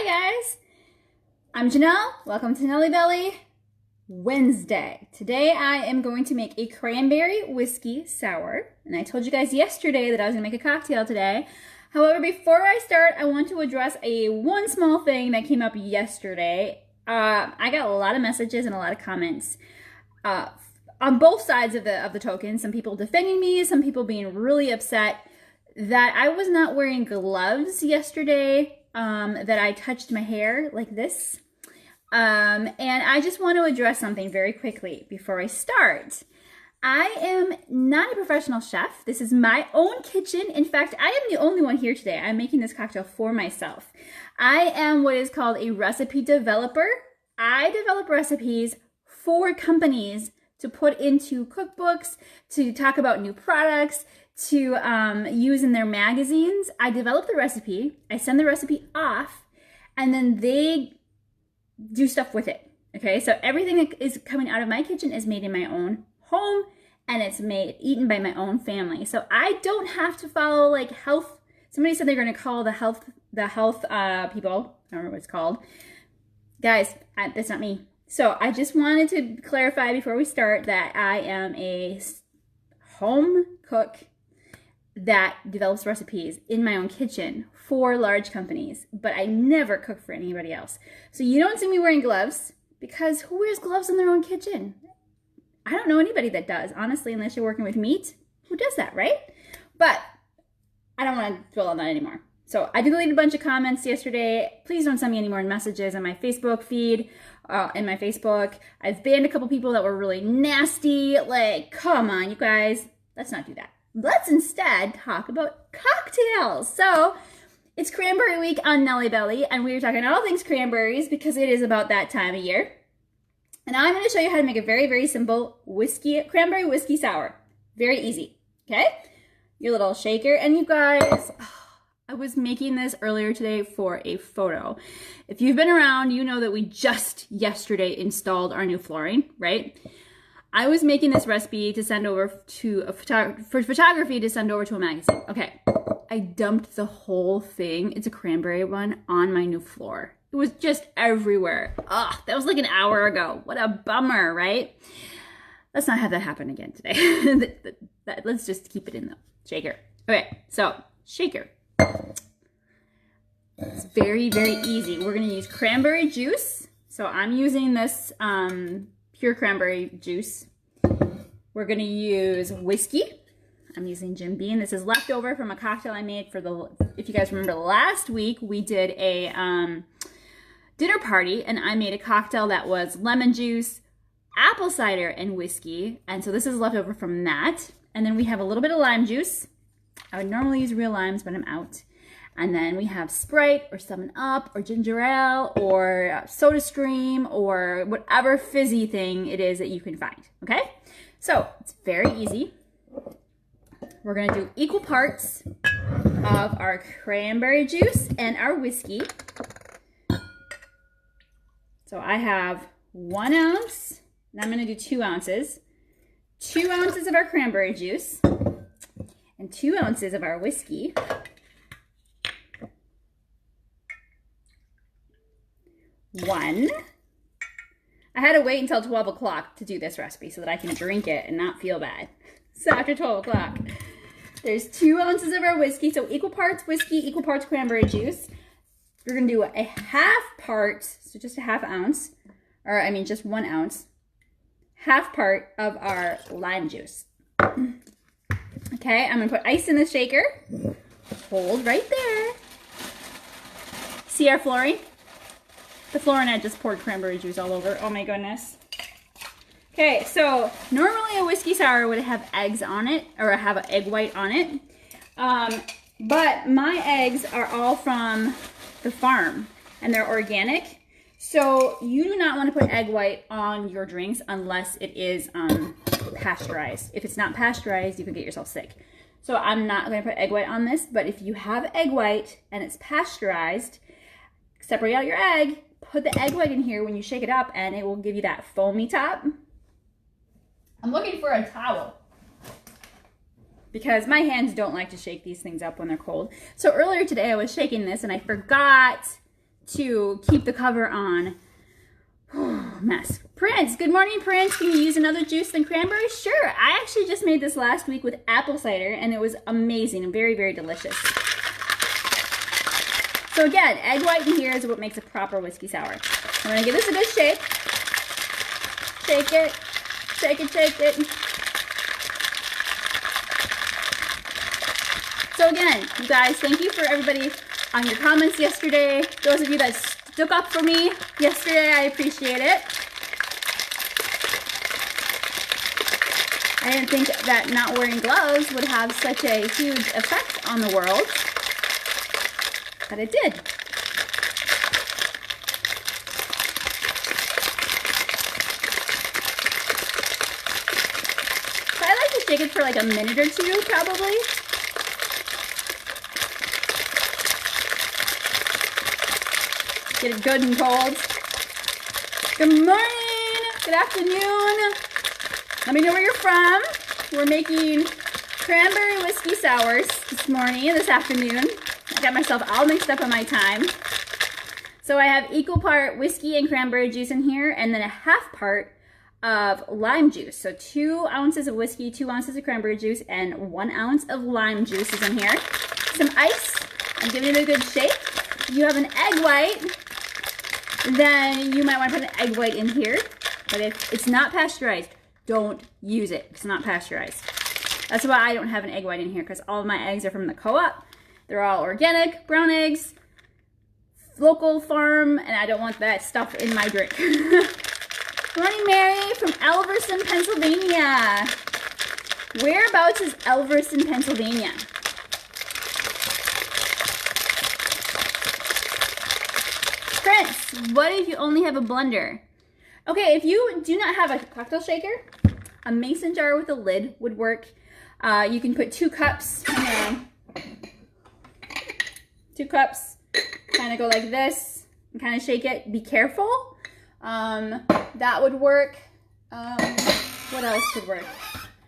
Hi guys, I'm Janelle. Welcome to Nelly Belly Wednesday. Today I am going to make a cranberry whiskey sour. And I told you guys yesterday that I was gonna make a cocktail today. However, before I start, I want to address one small thing that came up yesterday. I got a lot of messages and a lot of comments on both sides of the token. Some people defending me, some people being really upset that I was not wearing gloves yesterday, that I touched my hair like this. And I just want to address something very quickly before I start. I am not a professional chef. This is my own kitchen. In fact, I am the only one here today. I'm making this cocktail for myself. I am what is called a recipe developer. I develop recipes for companies to put into cookbooks, to talk about new products, to use in their magazines. I develop the recipe, I send the recipe off, and then they do stuff with it. Okay, so everything that is coming out of my kitchen is made in my own home, and it's eaten by my own family. So I don't have to follow like health. Somebody said they're going to call the health people. I don't remember what it's called. Guys, that's not me. So I just wanted to clarify before we start that I am a home cook that develops recipes in my own kitchen for large companies, but I never cook for anybody else. So you don't see me wearing gloves, because who wears gloves in their own kitchen? I don't know anybody that does, honestly, unless you're working with meat. Who does that, right? But I don't want to dwell on that anymore. So I deleted a bunch of comments yesterday. Please don't send me any more messages on my Facebook feed, in my Facebook. I've banned a couple people that were really nasty. Like, come on, you guys. Let's not do that. Let's instead talk about cocktails. So it's cranberry week on Nelly Belly, and we are talking all things cranberries because it is about that time of year. And I'm going to show you how to make a very, very simple cranberry whiskey sour. Very easy, okay? Your little shaker. And you guys, I was making this earlier today for a photo. If you've been around, you know that we just yesterday installed our new flooring, right? I was making this recipe to send over to for photography to send over to a magazine. Okay, I dumped the whole thing. It's a cranberry one on my new floor. It was just everywhere. Ugh, that was like an hour ago. What a bummer, right? Let's not have that happen again today. Let's just keep it in the shaker. Okay, so shaker. It's very, very easy. We're gonna use cranberry juice. So I'm using this pure cranberry juice. We're gonna use whiskey. I'm using Jim Beam. This is leftover from a cocktail I made for if you guys remember last week, we did a dinner party and I made a cocktail that was lemon juice, apple cider, and whiskey. And so this is leftover from that. And then we have a little bit of lime juice. I would normally use real limes, but I'm out. And then we have Sprite or 7-Up or ginger ale or Soda Stream or whatever fizzy thing it is that you can find, okay? So it's very easy. We're gonna do equal parts of our cranberry juice and our whiskey. So I have 1 ounce, and I'm gonna do 2 ounces. 2 ounces of our cranberry juice and 2 ounces of our whiskey. I had to wait until 12 o'clock to do this recipe so that I can drink it and not feel bad. So after 12 o'clock, there's 2 ounces of our whiskey. So equal parts whiskey, equal parts cranberry juice. We're gonna do a half part, so just a half ounce, or I mean just 1 ounce, half part of our lime juice. Okay, I'm gonna put ice in the shaker. Hold right there. See our flooring? The flooring I just poured cranberry juice all over. Oh my goodness. Okay, so normally a whiskey sour would have eggs on it, or have an egg white on it. But my eggs are all from the farm, and they're organic. So you do not want to put egg white on your drinks unless it is pasteurized. If it's not pasteurized, you can get yourself sick. So I'm not going to put egg white on this, but if you have egg white and it's pasteurized, separate out your egg, put the egg white in here when you shake it up, and it will give you that foamy top. I'm looking for a towel because my hands don't like to shake these things up when they're cold. So earlier today I was shaking this and I forgot to keep the cover on. Mess. Prince, good morning, Prince. Can you use another juice than cranberry? Sure. I actually just made this last week with apple cider, and it was amazing and very, very delicious. So again, egg white in here is what makes a proper whiskey sour. I'm going to give this a good shake. Shake it. Shake it, shake it. So again, you guys, thank you for everybody on your comments yesterday. Those of you that stuck up for me yesterday, I appreciate it. I didn't think that not wearing gloves would have such a huge effect on the world, but it did. So I like to shake it for like a minute or two, probably. Get it good and cold. Good morning, good afternoon. Let me know where you're from. We're making cranberry whiskey sours this afternoon. I got myself all mixed up on my time. So I have equal part whiskey and cranberry juice in here, and then a half part of lime juice. So 2 ounces of whiskey, 2 ounces of cranberry juice, and 1 ounce of lime juice is in here. Some ice. I'm giving it a good shake. If you have an egg white, then you might want to put an egg white in here. But if it's not pasteurized, don't use it. It's not pasteurized. That's why I don't have an egg white in here, because all of my eggs are from the co-op. They're all organic, brown eggs, local farm, and I don't want that stuff in my drink. Morning, Mary from Elverson, Pennsylvania. Whereabouts is Elverson, Pennsylvania? Prince, what if you only have a blender? Okay, if you do not have a cocktail shaker, a mason jar with a lid would work. You can put 2 cups, 2 cups, kind of go like this, and kind of shake it. Be careful. That would work. What else would work?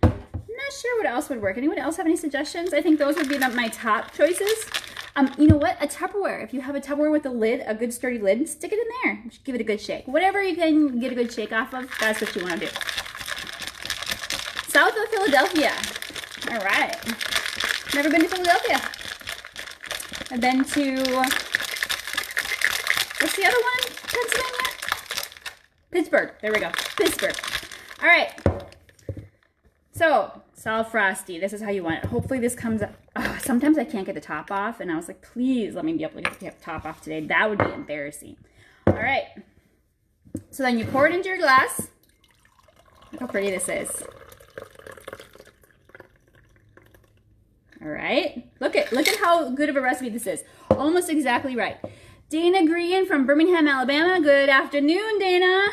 I'm not sure what else would work. Anyone else have any suggestions? I think those would be my top choices. You know what? A Tupperware. If you have a Tupperware with a lid, a good sturdy lid, stick it in there. Just give it a good shake. Whatever you can get a good shake off of, that's what you want to do. South of Philadelphia. All right. Never been to Philadelphia. I've been to, what's the other one? Pennsylvania? Pittsburgh. There we go. Pittsburgh. All right. So, Solid Frosty. This is how you want it. Hopefully this comes up. Sometimes I can't get the top off, and I was like, please let me be able to get the top off today. That would be embarrassing. All right. So then you pour it into your glass. Look how pretty this is. All right. Look at how good of a recipe this is. Almost exactly right. Dana Green from Birmingham, Alabama. Good afternoon, Dana.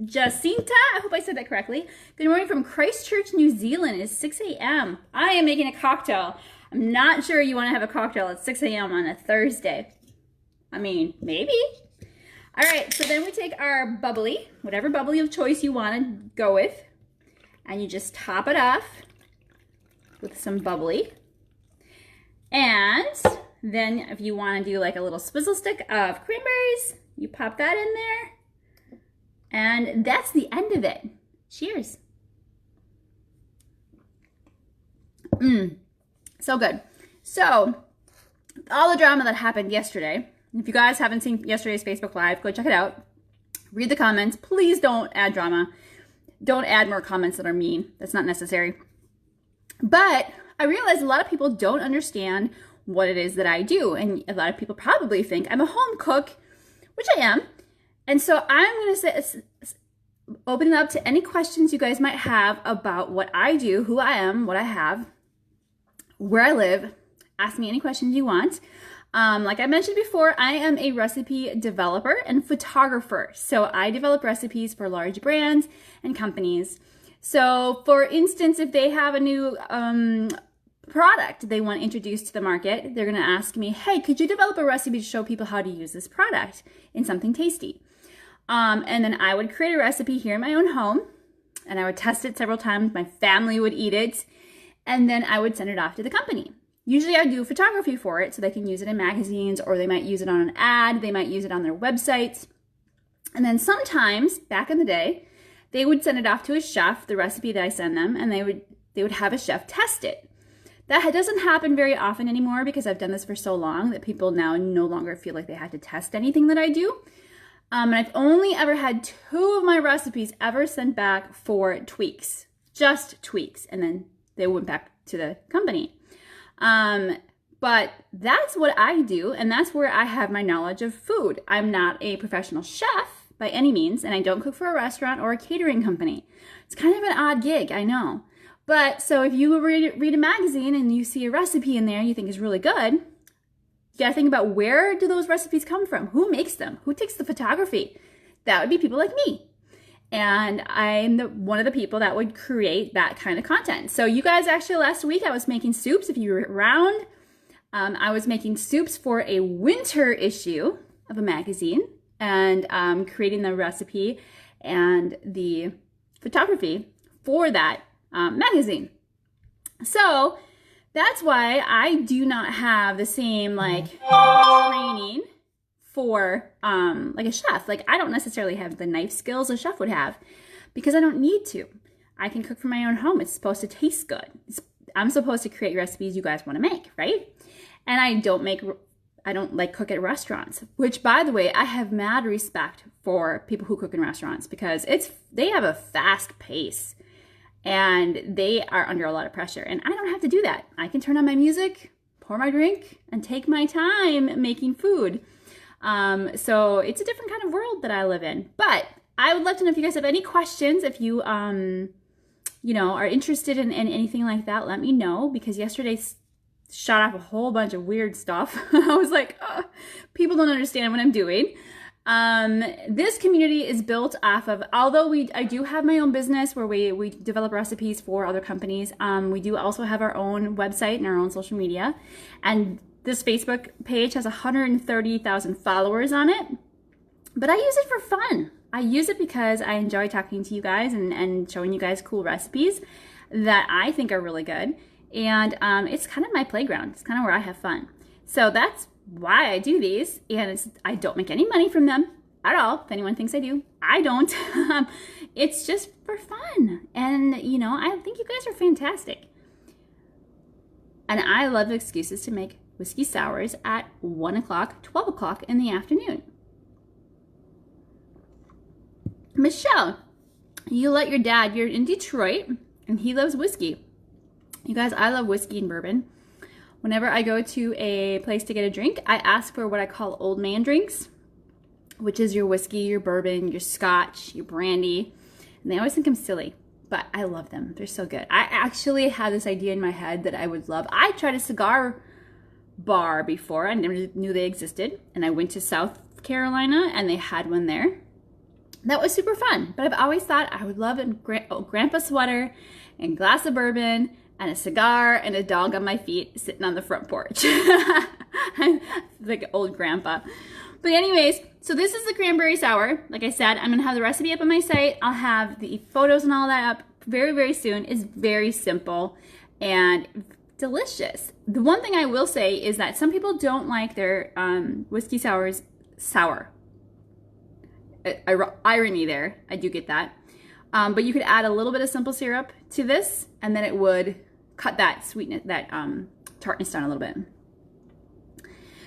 Jacinta, I hope I said that correctly. Good morning from Christchurch, New Zealand. It's 6 a.m. I am making a cocktail. I'm not sure you want to have a cocktail at 6 a.m. on a Thursday. I mean, maybe. All right, so then we take our bubbly, whatever bubbly of choice you want to go with, and you just top it off with some bubbly. And then if you want to do like a little swizzle stick of cranberries, you pop that in there. And that's the end of it. Cheers. So good. So, all the drama that happened yesterday, if you guys haven't seen yesterday's Facebook Live, go check it out. Read the comments. Please don't add drama. Don't add more comments that are mean. That's not necessary. But I realize a lot of people don't understand what it is that I do. And a lot of people probably think I'm a home cook, which I am. And so I'm going to open it up to any questions you guys might have about what I do, who I am, what I have, where I live. Ask me any questions you want. Like I mentioned before, I am a recipe developer and photographer. So I develop recipes for large brands and companies. So for instance, if they have a new product they want to introduce to the market, they're going to ask me, hey, could you develop a recipe to show people how to use this product in something tasty? And then I would create a recipe here in my own home, and I would test it several times. My family would eat it, and then I would send it off to the company. Usually I do photography for it so they can use it in magazines, or they might use it on an ad, they might use it on their websites. And then sometimes, back in the day, they would send it off to a chef, the recipe that I send them, and they would have a chef test it. That doesn't happen very often anymore because I've done this for so long that people now no longer feel like they have to test anything that I do. And I've only ever had 2 of my recipes ever sent back for tweaks, just tweaks, and then they went back to the company. But that's what I do, and that's where I have my knowledge of food. I'm not a professional chef by any means, and I don't cook for a restaurant or a catering company. It's kind of an odd gig, I know. But so if you read a magazine and you see a recipe in there you think is really good, you gotta think about, where do those recipes come from? Who makes them? Who takes the photography? That would be people like me. And I'm one of the people that would create that kind of content. So you guys, actually last week I was making soups. If you were around, I was making soups for a winter issue of a magazine, and creating the recipe and the photography for that magazine. So that's why I do not have the same training for like a chef. Like, I don't necessarily have the knife skills a chef would have because I don't need to. I can cook from my own home. It's supposed to taste good. I'm supposed to create recipes you guys want to make, right? And I don't like cook at restaurants, which, by the way, I have mad respect for people who cook in restaurants because they have a fast pace and they are under a lot of pressure, and I don't have to do that. I can turn on my music, pour my drink, and take my time making food. So it's a different kind of world that I live in. But I would love to know if you guys have any questions. If you, are interested in anything like that, let me know, because yesterday shot off a whole bunch of weird stuff. I was like, people don't understand what I'm doing. This community is built off of, although I do have my own business where we develop recipes for other companies. We do also have our own website and our own social media. And this Facebook page has 130,000 followers on it. But I use it for fun. I use it because I enjoy talking to you guys and showing you guys cool recipes that I think are really good. And it's kind of my playground. It's kind of where I have fun. So that's why I do these. And I don't make any money from them at all. If anyone thinks I do, I don't. It's just for fun. And, I think you guys are fantastic. And I love excuses to make whiskey sours at 1 o'clock, 12 o'clock in the afternoon. Michelle, you let your dad, you're in Detroit, and he loves whiskey. You guys, I love whiskey and bourbon. Whenever I go to a place to get a drink, I ask for what I call old man drinks, which is your whiskey, your bourbon, your scotch, your brandy. And they always think I'm silly, but I love them. They're so good. I actually had this idea in my head that I would love. I tried a cigar bar before. I never knew they existed. And I went to South Carolina and they had one there. That was super fun. But I've always thought I would love a grandpa sweater and glass of bourbon and a cigar and a dog on my feet sitting on the front porch. I'm like old grandpa. But anyways, so this is the cranberry sour. Like I said, I'm going to have the recipe up on my site. I'll have the photos and all that up very, very soon. It's very simple and delicious. The one thing I will say is that some people don't like their whiskey sours sour. Irony there. I do get that. But you could add a little bit of simple syrup to this, and then it would cut that sweetness, that tartness down a little bit.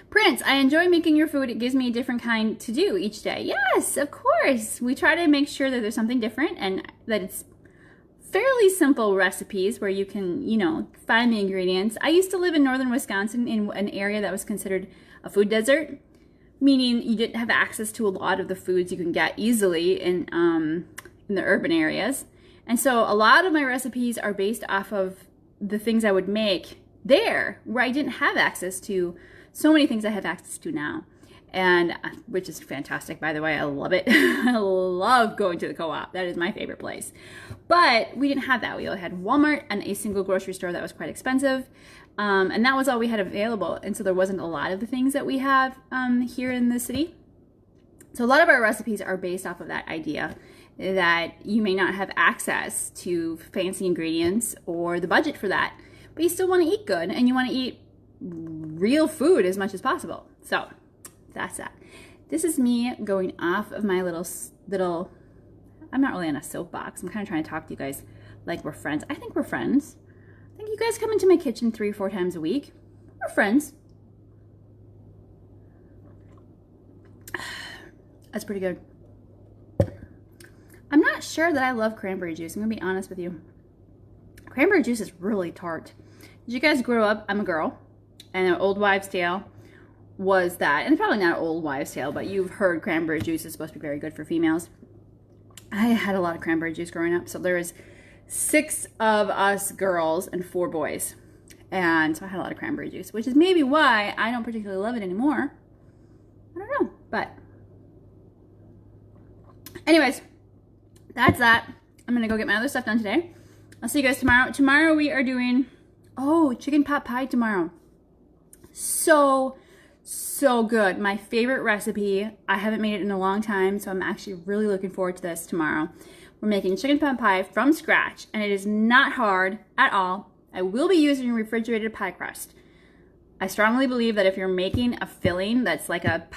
Prince, I enjoy making your food. It gives me a different kind to do each day. Yes, of course. We try to make sure that there's something different and that it's fairly simple recipes where you can, find the ingredients. I used to live in northern Wisconsin in an area that was considered a food desert, meaning you didn't have access to a lot of the foods you can get easily in the urban areas. And so a lot of my recipes are based off of the things I would make there where I didn't have access to so many things I have access to now, and which is fantastic, by the way. I love it. I love going to the co-op. That is my favorite place. But we didn't have that. We only had Walmart and a single grocery store that was quite expensive. And that was all we had available. And so there wasn't a lot of the things that we have here in the city. So a lot of our recipes are based off of that idea that you may not have access to fancy ingredients or the budget for that, but you still want to eat good and you want to eat real food as much as possible. So that's that. This is me going off of my little, I'm not really on a soapbox. I'm kind of trying to talk to you guys like we're friends. I think we're friends. I think you guys come into my kitchen 3 or 4 times a week. We're friends. That's pretty good. I'm not sure that I love cranberry juice. I'm gonna be honest with you. Cranberry juice is really tart. Did you guys grow up? I'm a girl, and an old wives' tale was that, and it's probably not an old wives' tale, but you've heard cranberry juice is supposed to be very good for females. I had a lot of cranberry juice growing up, so there was 6 of us girls and 4 boys, and so I had a lot of cranberry juice, which is maybe why I don't particularly love it anymore. I don't know, but anyways, that's that. I'm gonna go get my other stuff done today. I'll see you guys tomorrow. Tomorrow we are doing, chicken pot pie tomorrow. So good. My favorite recipe. I haven't made it in a long time, so I'm actually really looking forward to this tomorrow. We're making chicken pot pie from scratch, and it is not hard at all. I will be using refrigerated pie crust. I strongly believe that if you're making a filling that's like a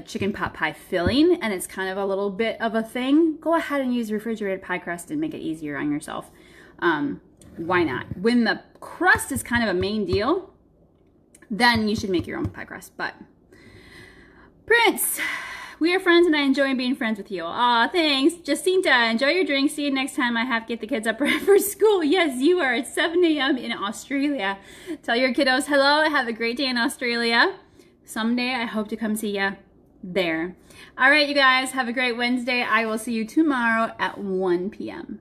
chicken pot pie filling, and it's kind of a little bit of a thing, go ahead and use refrigerated pie crust and make it easier on yourself. Why not? When the crust is kind of a main deal, then you should make your own pie crust. But Prince, we are friends and I enjoy being friends with you. Aw, thanks. Jacinta, enjoy your drink. See you next time I have to get the kids up for school. Yes, you are. It's 7 a.m. in Australia. Tell your kiddos hello. Have a great day in Australia. Someday I hope to come see you there. All right, you guys, have a great Wednesday. I will see you tomorrow at 1 p.m.